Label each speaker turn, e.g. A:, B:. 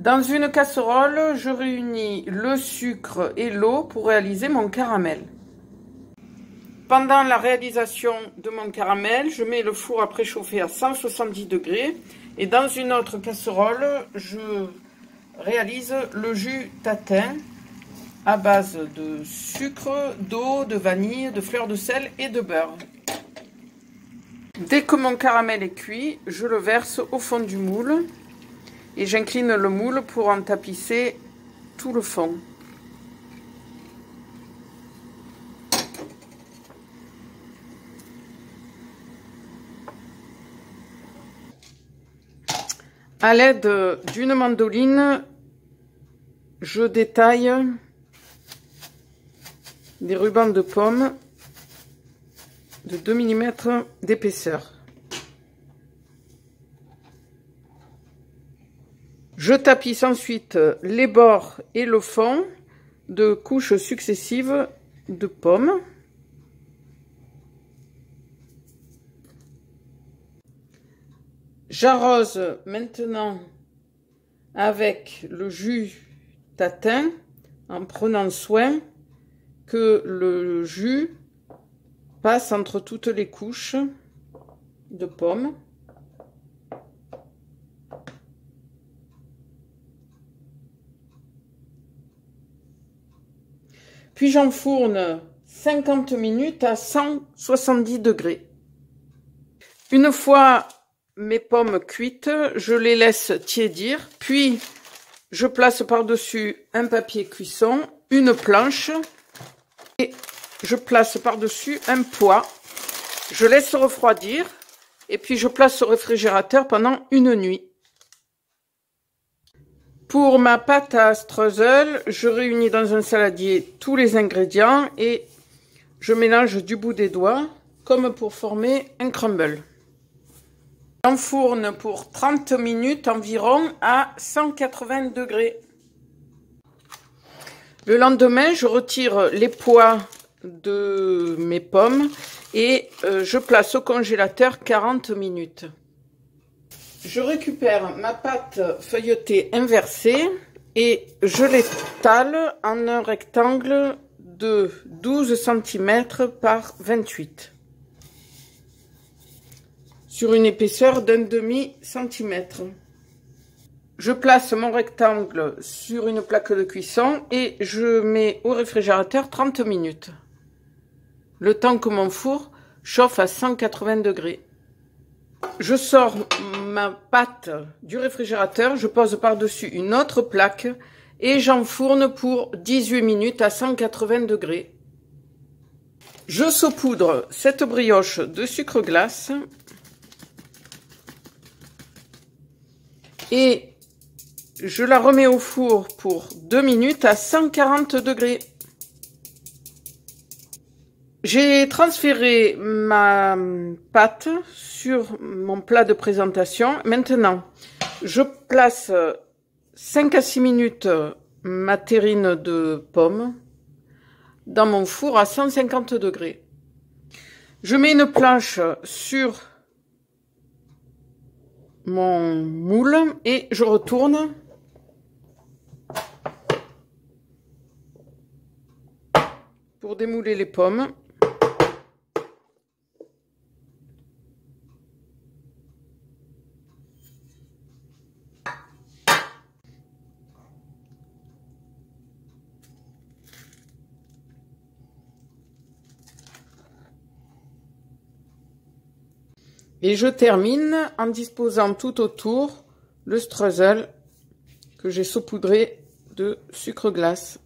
A: Dans une casserole, je réunis le sucre et l'eau pour réaliser mon caramel. Pendant la réalisation de mon caramel, je mets le four à préchauffer à 170 degrés et dans une autre casserole, je réalise le jus tatin à base de sucre, d'eau, de vanille, de fleur de sel et de beurre. Dès que mon caramel est cuit, je le verse au fond du moule et j'incline le moule pour en tapisser tout le fond. À l'aide d'une mandoline, je détaille des rubans de pomme de 2 mm d'épaisseur. Je tapisse ensuite les bords et le fond de couches successives de pommes. J'arrose maintenant avec le jus tatin en prenant soin que le jus passe entre toutes les couches de pommes. Puis j'enfourne 50 minutes à 170 degrés. Une fois mes pommes cuites, je les laisse tiédir, puis je place par-dessus un papier cuisson, une planche et je place par-dessus un poêle. Je laisse refroidir et puis je place au réfrigérateur pendant une nuit. Pour ma pâte à streusel, je réunis dans un saladier tous les ingrédients et je mélange du bout des doigts comme pour former un crumble. J'enfourne pour 30 minutes environ à 180 degrés. Le lendemain, je retire les pois de mes pommes et je place au congélateur 40 minutes. Je récupère ma pâte feuilletée inversée et je l'étale en un rectangle de 12 cm par 28 sur une épaisseur d'un demi-centimètre. Je place mon rectangle sur une plaque de cuisson et je mets au réfrigérateur 30 minutes. Le temps que mon four chauffe à 180 degrés. Je sors ma pâte du réfrigérateur, je pose par-dessus une autre plaque et j'enfourne pour 18 minutes à 180 degrés. Je saupoudre cette brioche de sucre glace et je la remets au four pour 2 minutes à 140 degrés. J'ai transféré ma pâte sur mon plat de présentation. Maintenant, je place 5 à 6 minutes ma terrine de pommes dans mon four à 150 degrés. Je mets une planche sur mon moule et je retourne pour démouler les pommes. Et je termine en disposant tout autour le streusel que j'ai saupoudré de sucre glace.